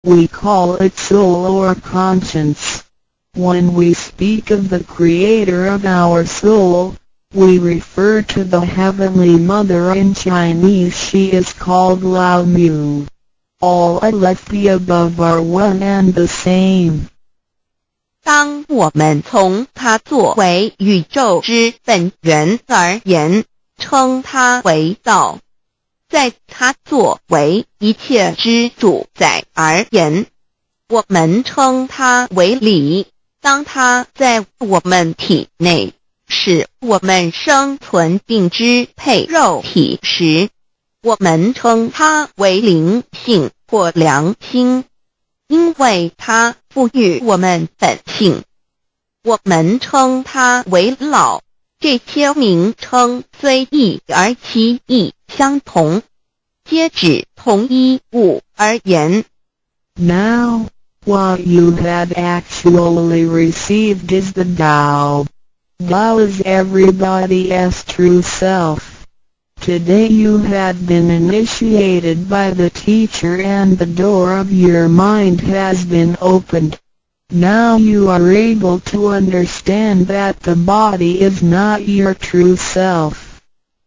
We call it soul or conscience. When we speak of the creator of our soul, we refer to the Heavenly Mother. In Chinese she is called Lao Mu. All of the above are one and the same. 当我们从它作为宇宙之本源而言，称它为道；在它作为一切之主宰而言，我们称它为理。当它在我们体内使我们生存并支配肉体时，我们称它为灵性或良心，因为它赋予我们本性。我们称它为老，这些名称虽异而其意相同，皆指同一物而言。Now, what you have actually received is the Tao. Tao is everybody's true self. Today you have been initiated by the teacher and the door of your mind has been opened. Now you are able to understand that the body is not your true self.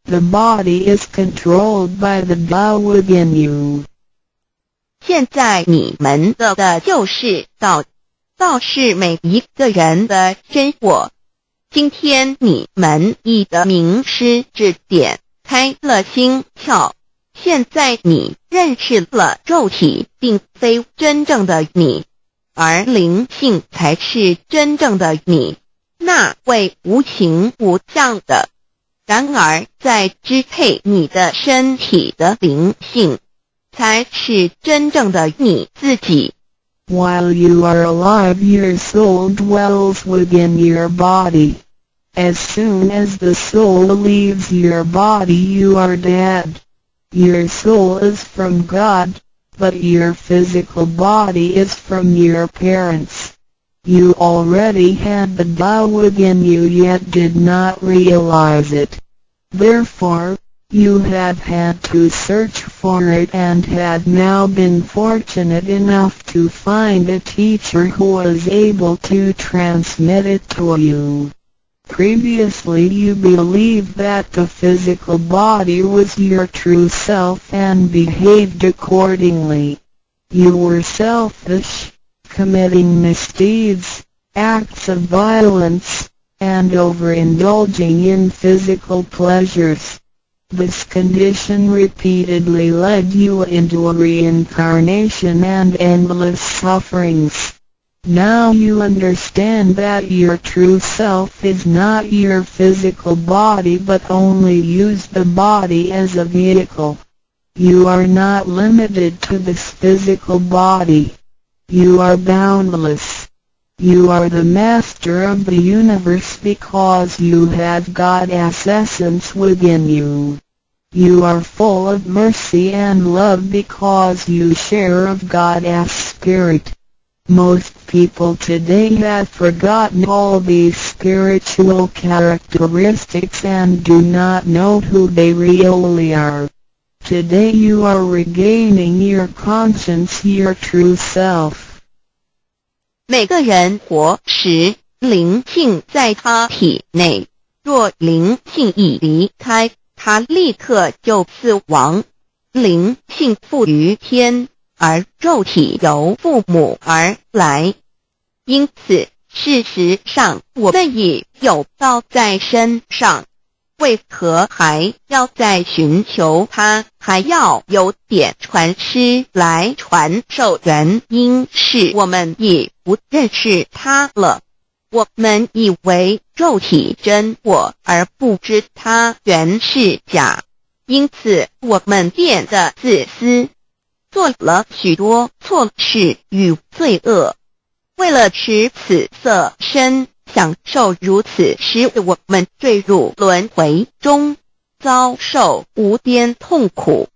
The body is controlled by the Tao within you. 现在你们的就是道，道是每一个人的真我。今天你们已得名师指点，开了心窍。现在你认识了肉体并非真正的你，而灵性才是真正的你，那位无形无相的。然而在支配你的身体的灵性，才是真正的你自己。While you are alive, your soul dwells within your body. As soon as the soul leaves your body, you are dead. Your soul is from God, but your physical body is from your parents. You already had the Tao within you yet did not realize it. Therefore, you have had to search for it and had now been fortunate enough to find a teacher who was able to transmit it to you. Previously you believed that the physical body was your true self and behaved accordingly. You were selfish, committing misdeeds, acts of violence, and overindulging in physical pleasures. This condition repeatedly led you into a reincarnation and endless sufferings. Now you understand that your true self is not your physical body but only use the body as a vehicle. You are not limited to this physical body. You are boundless. You are the master of the universe because you have God's essence within you. You are full of mercy and love because you share of God's spirit. Most people today have forgotten all these spiritual characteristics and do not know who they really are. Today you are regaining your conscience, your true self. 每个人活时，灵性在他体内，若灵性已离开，他立刻就死亡。灵性附于天，而肉体由父母而来。因此，事实上我们已有道在身上，为何还要再寻求它，还要有点传师来传授？原因是我们已不认识它了。我们以为肉体真我，而不知它原是假，因此我们变得自私，做了许多错事与罪恶。为了使此色身享受如此，使我们坠入轮回中，遭受无边痛苦。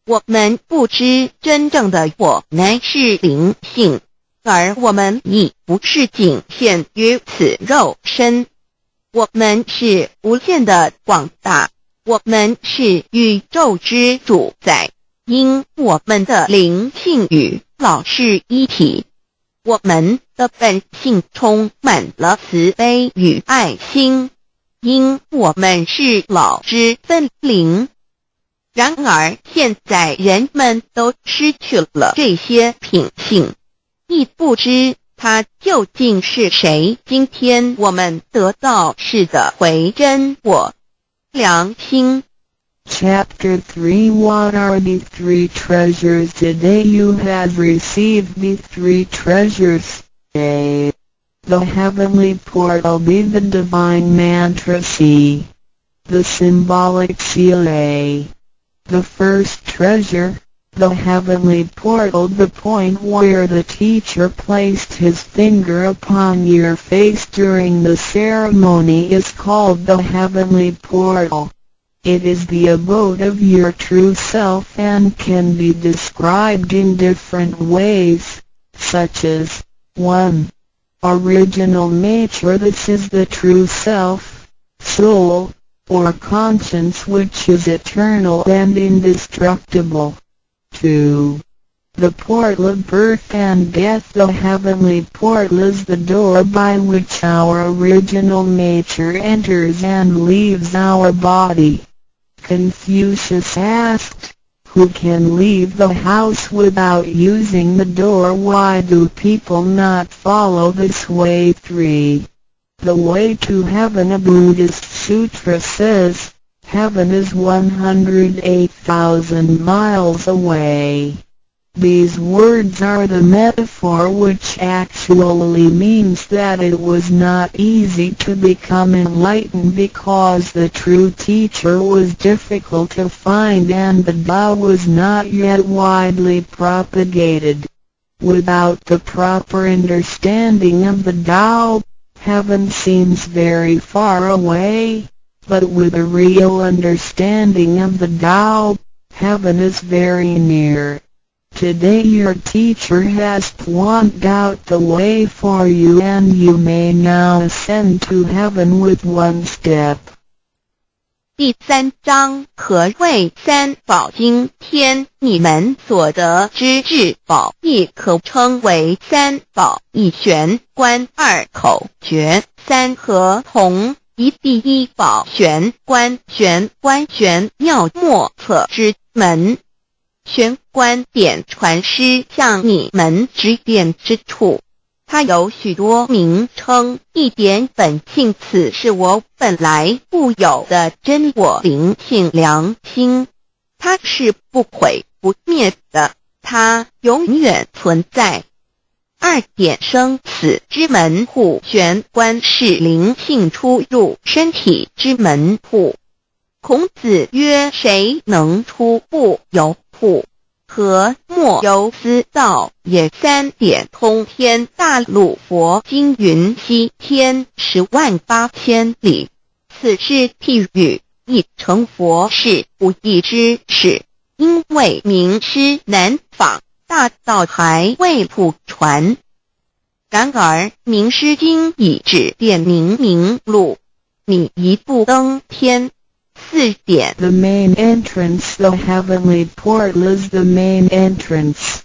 我们不知真正的我乃是灵性，而我们已不是仅限于此肉身。我们是无限的广大，我们是宇宙之主宰，因我们的灵性与老是一体。我们的本性充满了慈悲与爱心，因我们是老之分灵。然而现在人们都失去了这些品性，亦不知他究竟是谁。今天我们得到是的回真我良心。Chapter 3 What are the three treasures? Today you have received the three treasures. A. The heavenly portal. B. The divine mantra. C. The symbolic seal. A. The first treasure, the heavenly portal. The point where the teacher placed his finger upon your face during the ceremony is called the heavenly portal. It is the abode of your true self and can be described in different ways, such as 1. Original nature. This is the true self, soul, or conscience which is eternal and indestructible. 2. The portal of birth and death. The heavenly portal is the door by which our original nature enters and leaves our body. Confucius asked, who can leave the house without using the door? Why do people not follow this way? 3. The way to heaven. A Buddhist sutra says, heaven is 108,000 miles away. These words are the metaphor which actually means that it was not easy to become enlightened because the true teacher was difficult to find and the Tao was not yet widely propagated. Without the proper understanding of the Tao, heaven seems very far away, but with a real understanding of the Tao, heaven is very near. Today your teacher has pointed out the way for you and you may now ascend to heaven with one step. 第3章，何谓三宝经天？你们所得之至宝，亦可称为三宝。一玄观，二口诀，三合同。一第一宝玄观，玄观玄妙莫测之门。玄观点传师向你们指点之处，它有许多名称，一点本性，此是我本来固有的真我灵性良心，它是不毁不灭的，它永远存在。二点生死之门户，玄观是灵性出入身体之门户。孔子曰：谁能出不由户？何莫由思道也。三点通天大陆佛经云：西天108000里，此是譬喻，亦成佛是不易之事。因为名师难访，大道还未普传。然而名师经已指点明路，你一步登天。4点 The main entrance. The heavenly portal is the main entrance.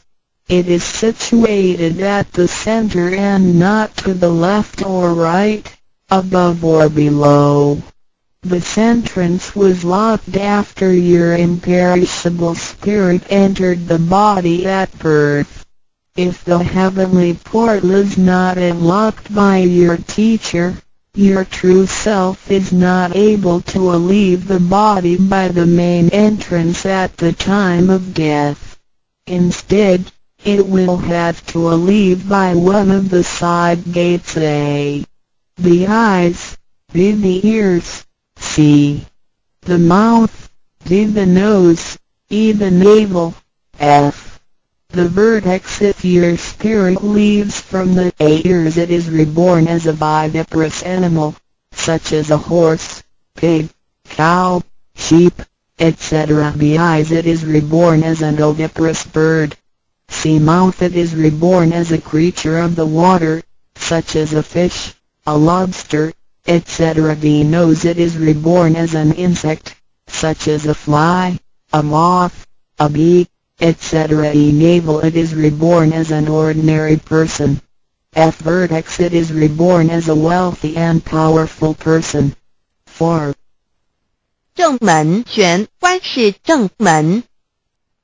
It is situated at the center and not to the left or right, above or below. This entrance was locked after your imperishable spirit entered the body at birth. If the heavenly portal is not unlocked by your teacher, your true self is not able to leave the body by the main entrance at the time of death. Instead, it will have to leave by one of the side gates. A. The eyes. B. The ears. C. The mouth. D. The nose. E. The navel. F. The vertex. If your spirit leaves from the ears, it is reborn as a viviparous animal, such as a horse, pig, cow, sheep, etc. B. Eyes. It is reborn as an oviparous bird. C. Mouth. It is reborn as a creature of the water, such as a fish, a lobster, etc. D. Nose. It is reborn as an insect, such as a fly, a moth, a bee, etc. E navel it is reborn as an ordinary person. F vertex it is reborn as a wealthy and powerful person. 4. 正门玄关是正门，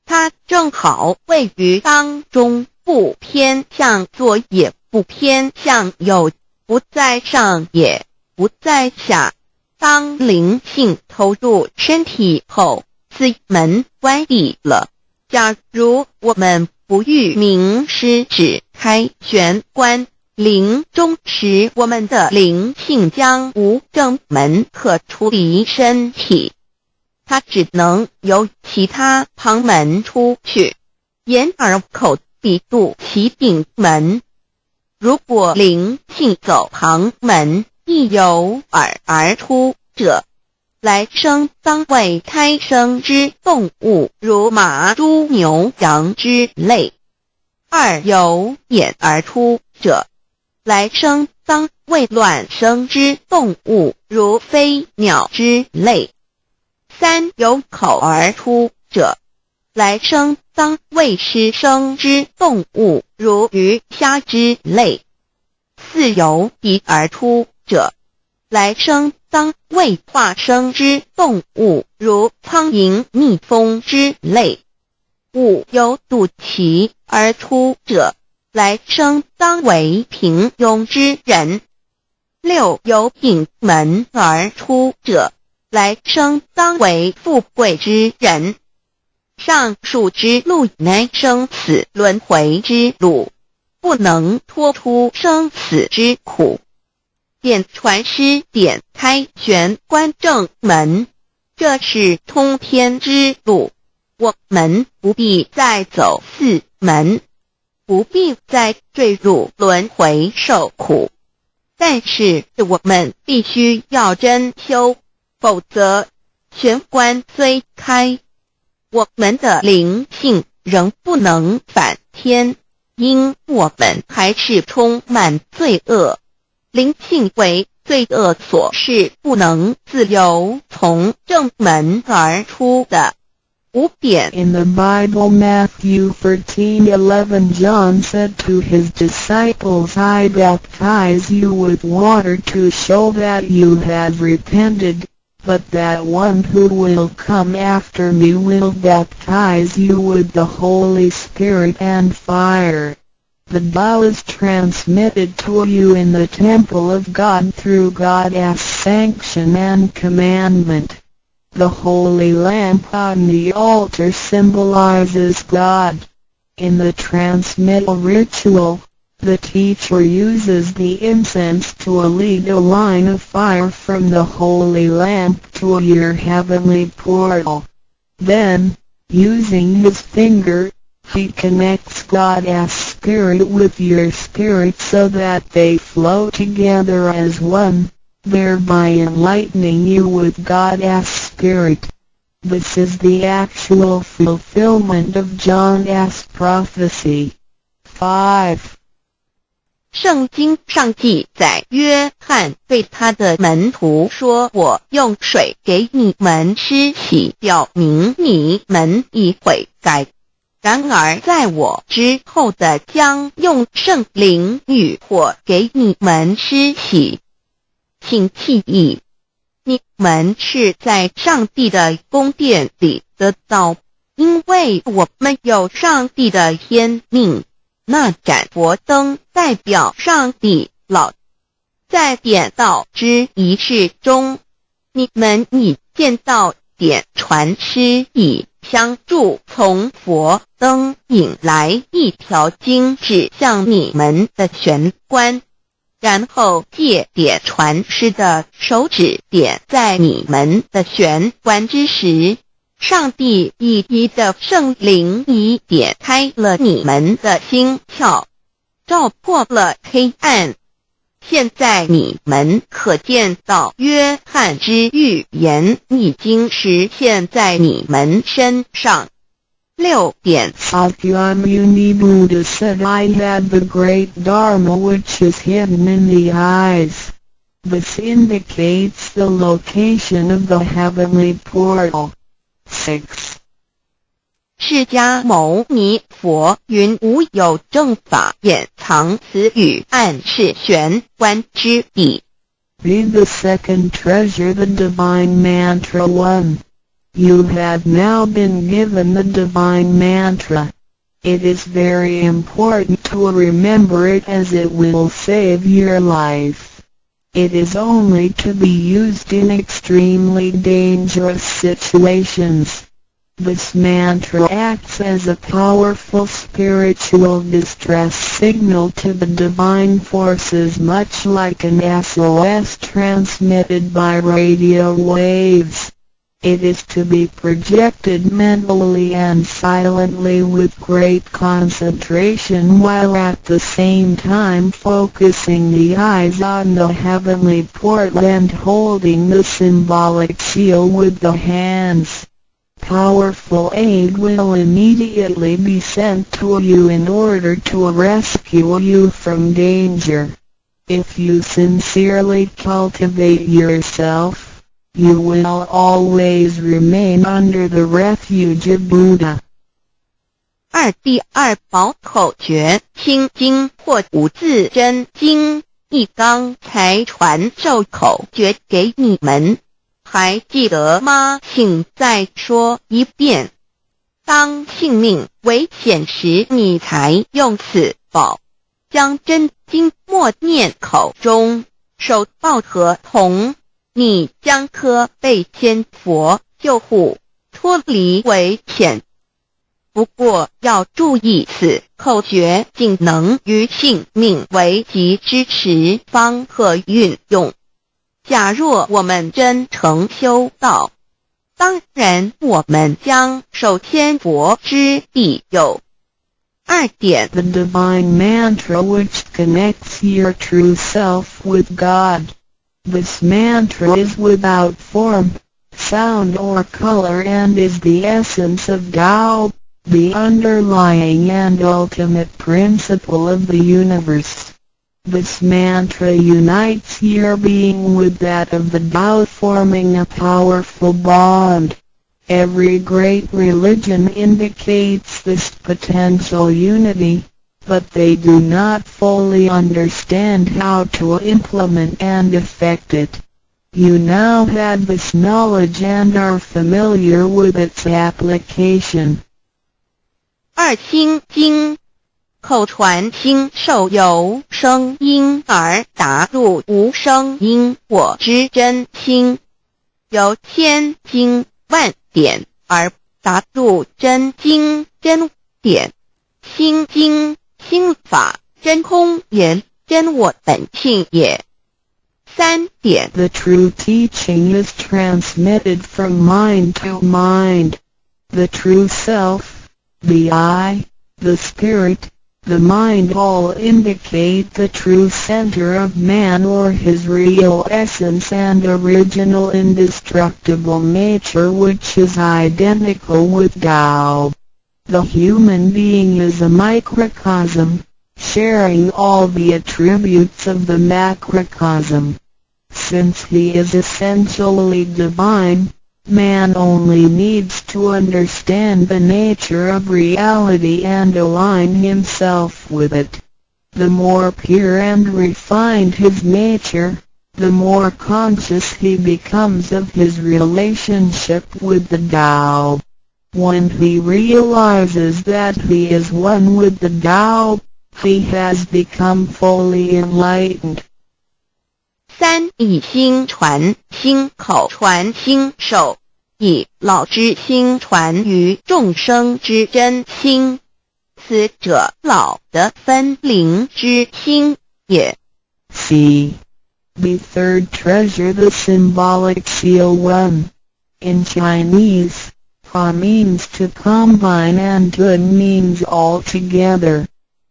它正好位于当中，不偏向左也不偏向右，不在上也不在下。当灵性投入身体后，此门关闭了。假如我们不欲名师指开玄关，临终时我们的灵性将无正门可出离身体，它只能由其他旁门出去，眼耳口鼻肚脐顶门。如果灵性走旁门，亦由耳而出者，来生当为胎生之动物，如马、猪、牛、羊之类；二由眼而出者，来生当为卵生之动物，如飞鸟之类；三由口而出者，来生当为湿生之动物，如鱼虾之类；四由鼻而出者，来生当为化生之动物，如苍蝇、蜜蜂之类；五由肚脐而出者，来生当为平庸之人；六由顶门而出者，来生当为富贵之人。上述之路乃生死轮回之路，不能脱出生死之苦。点传师点开玄关正门，这是通天之路，我们不必再走四门，不必再坠入轮回受苦。但是我们必须要真修，否则玄关虽开，我们的灵性仍不能返天，因我们还是充满罪恶。灵性为罪恶所是不能自由从正门而出的。5点 In the Bible Matthew 13:11 John said to his disciples, I baptize you with water to show that you have repented, but that one who will come after me will baptize you with the Holy Spirit and fire. The Tao is transmitted to you in the temple of God through God's sanction and commandment. The holy lamp on the altar symbolizes God. In the transmittal ritual, the teacher uses the incense to lead a line of fire from the holy lamp to your heavenly portal. Then, using his finger, he connects God's spirit with your spirit so that they flow together as one, thereby enlightening you with God's spirit. This is the actual fulfillment of John's prophecy. 5. 圣经上记载，约翰对他的门徒说，我用水给你们施洗，表明你们已悔改。然而在我之后的将用圣灵与火给你们施洗。请记忆，你们是在上帝的宫殿里得到，因为我们有上帝的天命。那盏佛灯代表上帝老。在点道之仪式中，你们已见到点传师以相助从佛灯引来一条经指向你们的玄关，然后借点传师的手指点在你们的玄关之时，上帝以一的圣灵已点开了你们的心窍，照破了黑暗。现在你们可见到约翰之预言已经实现在你们身上。6点 Sakyamuni Buddha said, I had the great Dharma which is hidden in the eyes. This indicates the location of the heavenly portal. 6. 释迦牟尼佛云无有正法掩藏此语暗示玄关之意。Read the second treasure, the divine mantra 1. You have now been given the divine mantra. It is very important to remember it as it will save your life. It is only to be used in extremely dangerous situations. This mantra acts as a powerful spiritual distress signal to the divine forces, much like an SOS transmitted by radio waves. It is to be projected mentally and silently with great concentration, while at the same time focusing the eyes on the heavenly portal and holding the symbolic seal with the hands. Powerful aid will immediately be sent to you in order to rescue you from danger. If you sincerely cultivate yourself, you will always remain under the refuge of Buddha. 第二宝口诀心经或无字真经，一刚才传授口诀给你们。还记得吗？请再说一遍。当性命危险时，你才用此宝。将真经默念口中，手抱合同，你将可被仙佛救护，脱离危险。不过要注意，此口诀仅能于性命危急之时方可运用。假若我们真诚修道，当然我们将受仙佛之庇佑。2点 The divine mantra which connects your true self with God. This mantra is without form, sound or color and is the essence of Tao, the underlying and ultimate principle of the universe. This mantra unites your being with that of the Tao, forming a powerful bond. Every great religion indicates this potential unity, but they do not fully understand how to implement and effect it. You now have this knowledge and are familiar with its application. 二心经口传心授由声音而达入无声因果之真心，由千经万典而达入真经真典。心经心法真空也，真我本性也。3点 The true teaching is transmitted from mind to mind. The true self, the I, the spirit, the mind all indicate the true center of man or his real essence and original indestructible nature, which is identical with Tao. The human being is a microcosm, sharing all the attributes of the macrocosm. Since he is essentially divine, man only needs to understand the nature of reality and align himself with it. The more pure and refined his nature, the more conscious he becomes of his relationship with the Tao. When he realizes that he is one with the Tao, he has become fully enlightened. 3以心传心口传心手，以老之心传于众生之真心，此者老的分灵之心也。C. The third treasure, the symbolic seal 1. In Chinese, Pa means to combine and Dun means all together.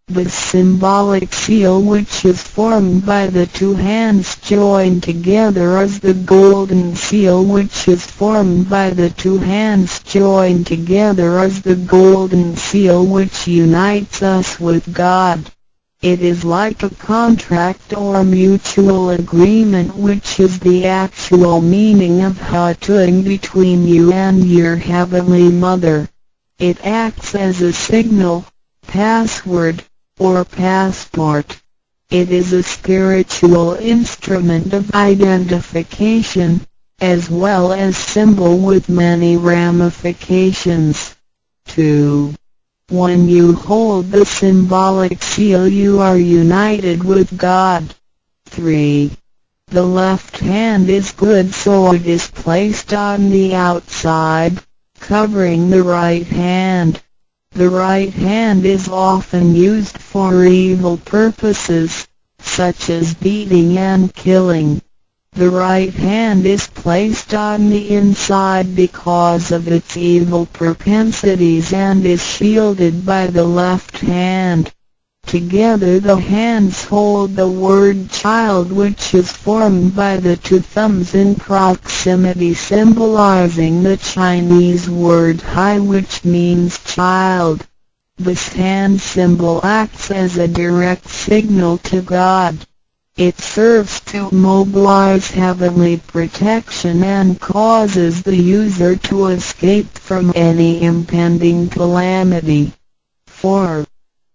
The symbolic seal, which is formed by the two hands joined together, is the golden seal, which is formed by the two hands joined together, is the golden seal which unites us with God. It is like a contract or mutual agreement, which is the actual meaning of Hatung between you and your Heavenly Mother. It acts as a signal, password, or passport. It is a spiritual instrument of identification, as well as symbol with many ramifications. 2. When you hold the symbolic seal, you are united with God. 3. The left hand is good, so it is placed on the outside, covering the right hand. The right hand is often used for evil purposes, such as beating and killing. The right hand is placed on the inside because of its evil propensities and is shielded by the left hand. Together the hands hold the word child, which is formed by the two thumbs in proximity, symbolizing the Chinese word hai, which means child. This hand symbol acts as a direct signal to God. It serves to mobilize heavenly protection and causes the user to escape from any impending calamity. 4.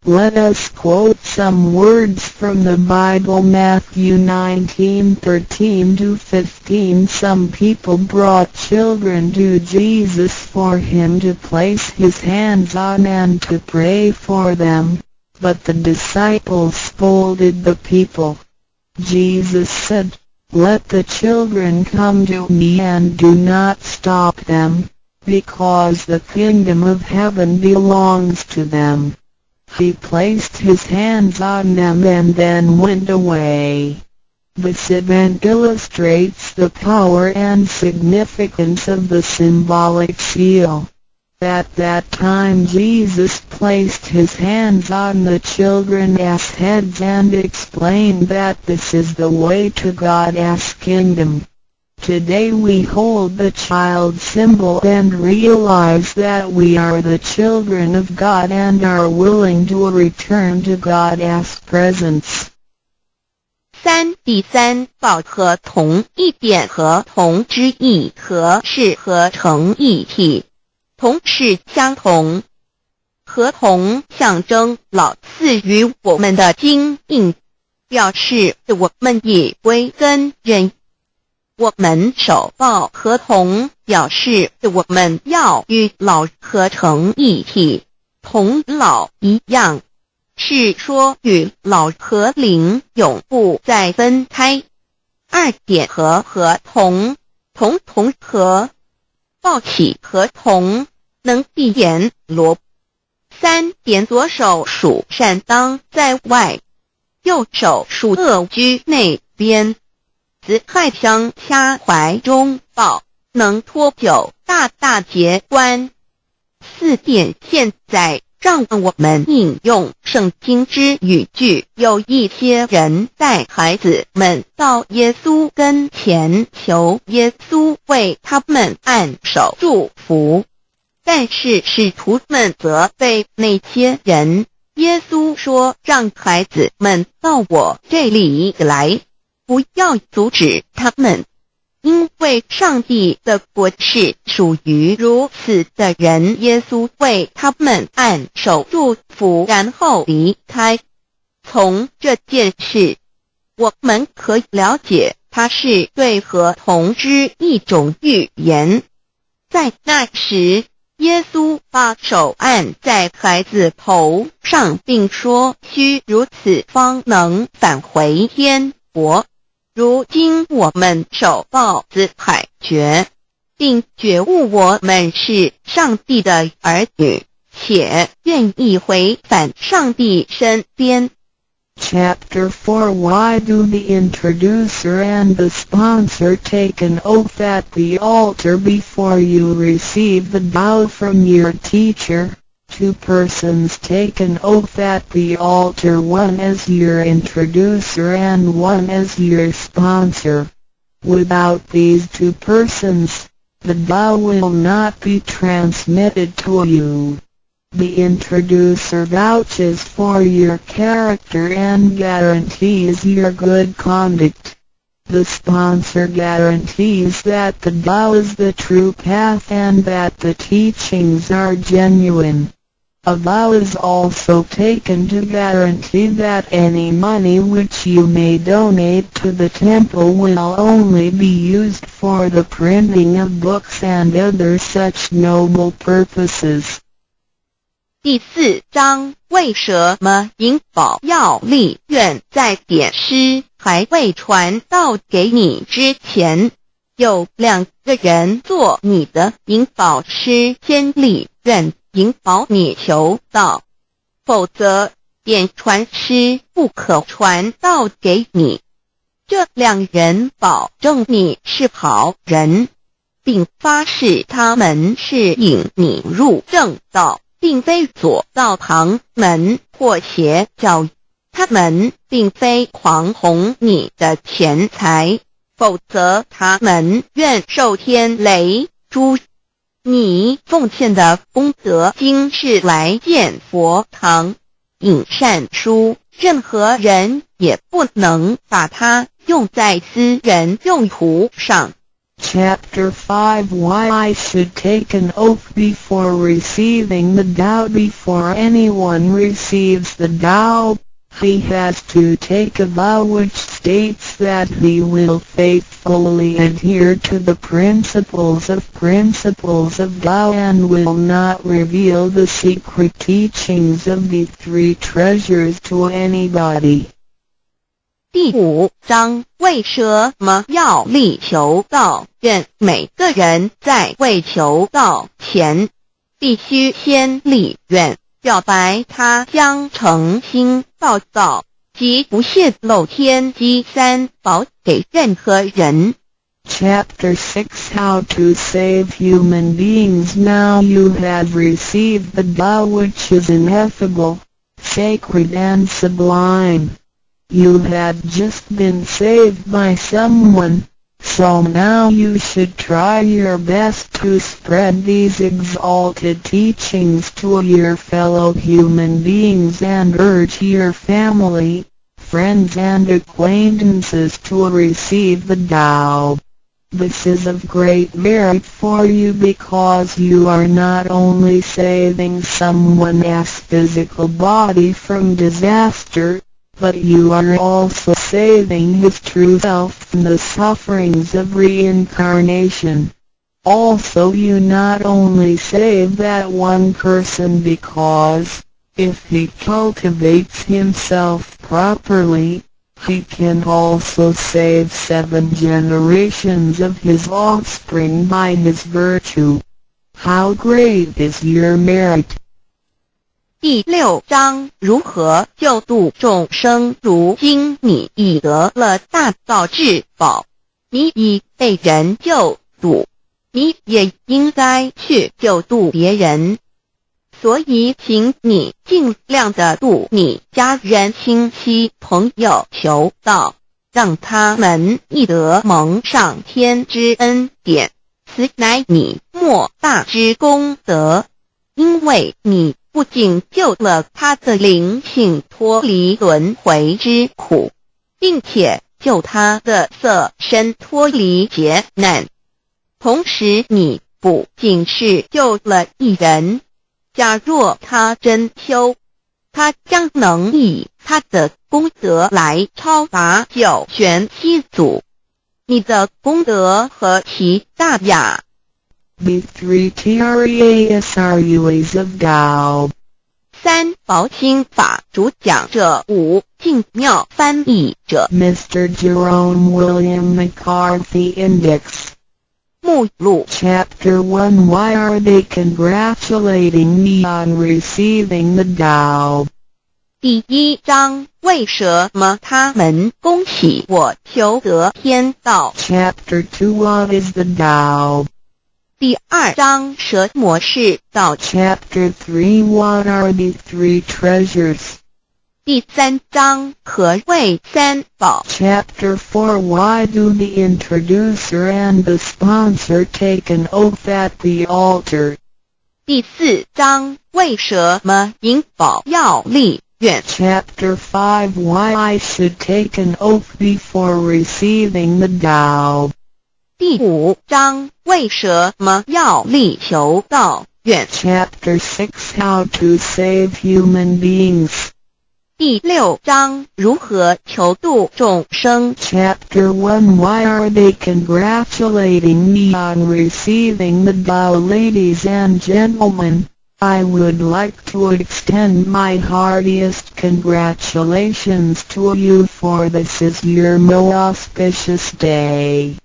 Let us quote some words from the Bible. Matthew 19:13-15. Some people brought children to Jesus for him to place his hands on and to pray for them, but the disciples scolded the people. Jesus said, "Let the children come to me and do not stop them, because the kingdom of heaven belongs to them." He placed his hands on them and then went away. This event illustrates the power and significance of the symbolic seal. At that time Jesus placed his hands on the children's heads and explained that this is the way to God's kingdom. Today we hold the child symbol and realize that we are the children of God and are willing to return to God's presence. 3. 第三，报和同一点和同之意和是合成一体。同是相同，和同象征老赐予我们的经印，表示我们已归根人。我们守抱合同，表示我们要与老合成一体，同老一样，是说与老和灵永不再分开。2点和合同，同和，抱起合同，能闭眼罗。3点左手属善当在外，右手属恶居内边。子亥相掐怀中抱，能脱臼大节关。4点现在让我们引用圣经之语句，有一些人带孩子们到耶稣跟前，求耶稣为他们按手祝福。但是使徒们责备那些人，耶稣说让孩子们到我这里来，不要阻止他们，因为上帝的国是属于如此的人。耶稣为他们按手祝福，然后离开。从这件事，我们可以了解它是对合同之一种预言。在那时，耶稣把手按在孩子头上，并说须如此方能返回天国。如今我们守抱子海觉，并觉悟我们是上帝的儿女，且愿意回返上帝身边。Chapter 4. Why do the introducer and the sponsor take an oath at the altar before you receive the Tao from your teacher? 2 persons take an oath at the altar, one as your introducer and one as your sponsor. Without these 2 persons, the Tao will not be transmitted to you. The introducer vouches for your character and guarantees your good conduct. The sponsor guarantees that the Tao is the true path and that the teachings are genuine. A vow is also taken to guarantee that any money which you may donate to the temple will only be used for the printing of books and other such noble purposes. 第4章，为什么银宝要立愿在典师还未传道给你之前，有2个人做你的银宝师先立愿引导你求道，否则典传师不可传道给你。这2人保证你是好人，并发誓他们是引你入正道，并非左道旁门或邪教。他们并非狂哄你的钱财，否则他们愿受天雷诛。你奉献的功德金是来建佛堂、引善书，任何人也不能把它用在私人用途上。Chapter 5 Why I should take an oath before receiving the Tao. Before anyone receives the Tao, he has to take a vow which states that he will faithfully adhere to the principles of Tao and will not reveal the secret teachings of the 3 treasures to anybody. 第5章，为什么要立求道愿？每个人在未求道前，必须先立愿，表白他将诚心报道及不泄露天机3宝给任何人。Chapter 6 How to save human beings. Now you have received the Tao which is ineffable, sacred and sublime. You have just been saved by someone, so now you should try your best to spread these exalted teachings to your fellow human beings and urge your family, friends and acquaintances to receive the Tao. This is of great merit for you because you are not only saving someone's physical body from disaster, but you are also saving his true self from the sufferings of reincarnation. Also you not only save that one person because, if he cultivates himself properly, he can also save 7 generations of his offspring by his virtue. How great is your merit! 第6章，如何救度众生？如今你已得了大道至宝，你已被人救度，你也应该去救度别人。所以请你尽量的度你家人、亲戚、朋友求道，让他们亦得蒙上天之恩典，此乃你莫大之功德。因为你不仅救了他的灵性脱离轮回之苦，并且救他的色身脱离劫难，同时你不仅是救了一人，假若他真修，他将能以他的功德来超拔9玄7祖。你的功德何其大呀！ The 3 Trasruas of Tao. 3宝心法主讲者5净妙翻译者 Mr. Jerome William McCarthy Index. 目录 Chapter 1 Why are they congratulating me on receiving the Tao? 第1章，为什么他们恭喜我求得天道？ Chapter 2 What is the Tao? 第2章，蛇魔是道。 Chapter 3 What are the 3 treasures? 第3章，何谓3宝？ Chapter 4 Why do the introducer and the sponsor take an oath at the altar? 第4章，为什么引宝要立愿 Chapter 5 Why I should take an oath before receiving the Tao. 第5章为什么要力求道？愿 Chapter 6 How to save human beings. 第6章如何求度众生？ Chapter 1 Why are they congratulating me on receiving the Tao? Ladies and gentlemen, I would like to extend my heartiest congratulations to you, for this is your most auspicious day.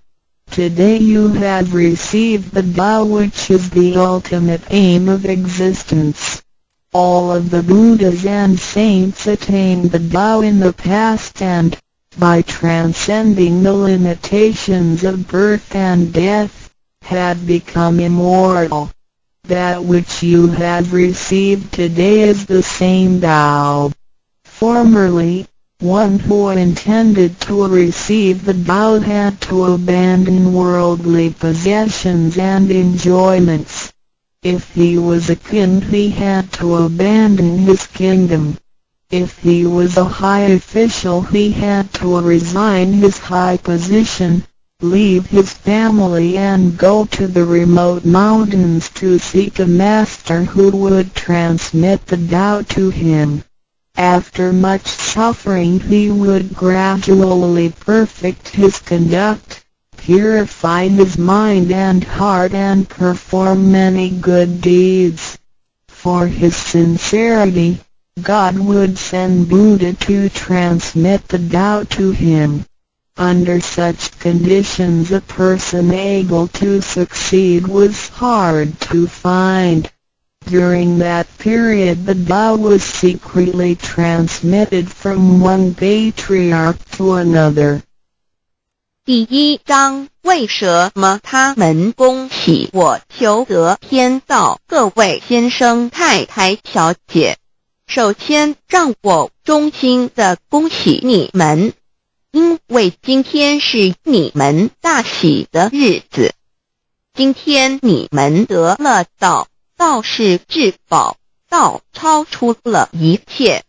Today you have received the Tao, which is the ultimate aim of existence. All of the Buddhas and saints attained the Tao in the past and, by transcending the limitations of birth and death, had become immortal. That which you have received today is the same Tao. Formerly, one who intended to receive the Tao had to abandon worldly possessions and enjoyments. If he was a king, he had to abandon his kingdom. If he was a high official, he had to resign his high position, leave his family and go to the remote mountains to seek a master who would transmit the Tao to him. After much suffering he would gradually perfect his conduct, purify his mind and heart and perform many good deeds. For his sincerity, God would send Buddha to transmit the Tao to him. Under such conditions a person able to succeed was hard to find. During that period the Tao was secretly transmitted from one patriarch to another. 第1章为什么他们恭喜我求得天道？各位先生太太小姐，首先让我衷心地恭喜你们，因为今天是你们大喜的日子。今天你们得了道，道是至宝，道超出了一切。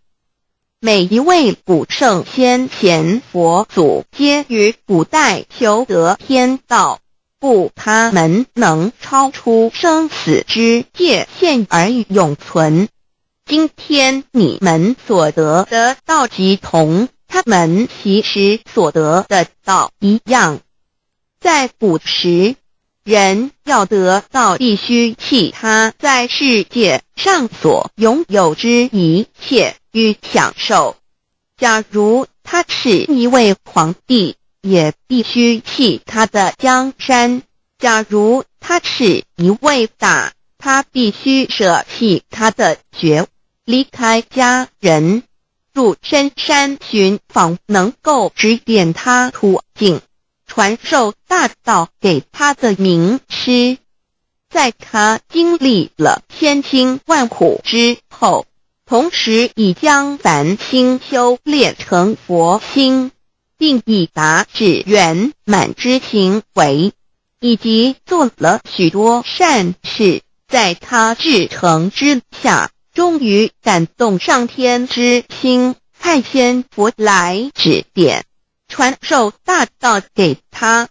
每一位古圣先贤佛祖皆于古代求得天道，故他们能超出生死之界限而永存。今天你们所得的道即同他们其实所得的道一样。在古时，人要得到必须弃他在世界上所拥有之一切与享受。假如他是一位皇帝，也必须弃他的江山；假如他是一位大，他必须舍弃他的爵，离开家人，入深山寻访能够指点他途径，传授大道给他的名师。在他经历了千辛万苦之后，同时已将凡心修炼成佛心，并已达至圆满之行为，以及做了许多善事，在他至诚之下，终于感动上天之心，派仙佛来指点，传授大道给他。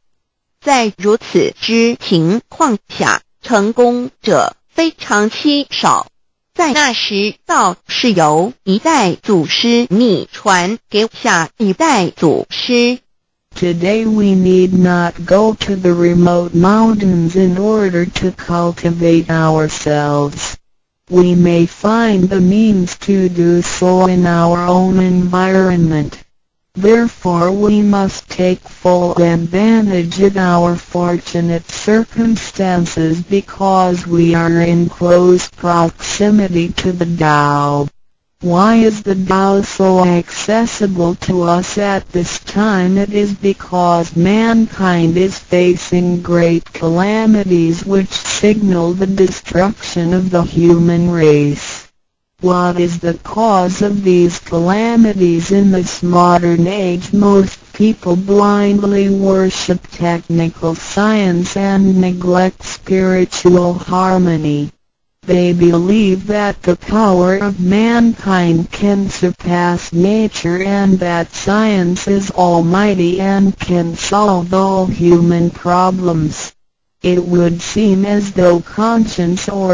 在如此之情况下，成功者非常稀少。在那时，道是由一代祖师逆传给下一代祖师。Today we need not go to the remote mountains in order to cultivate ourselves. We may find the means to do so in our own environment. Therefore we must take full advantage of our fortunate circumstances because we are in close proximity to the Tao. Why is the Tao so accessible to us at this time? It is because mankind is facing great calamities which signal the destruction of the human race. What is the cause of these calamities? In this modern age, most people blindly worship technical science and neglect spiritual harmony. They believe that the power of mankind can surpass nature and that science is almighty and can solve all human problems. It would seem as though conscience or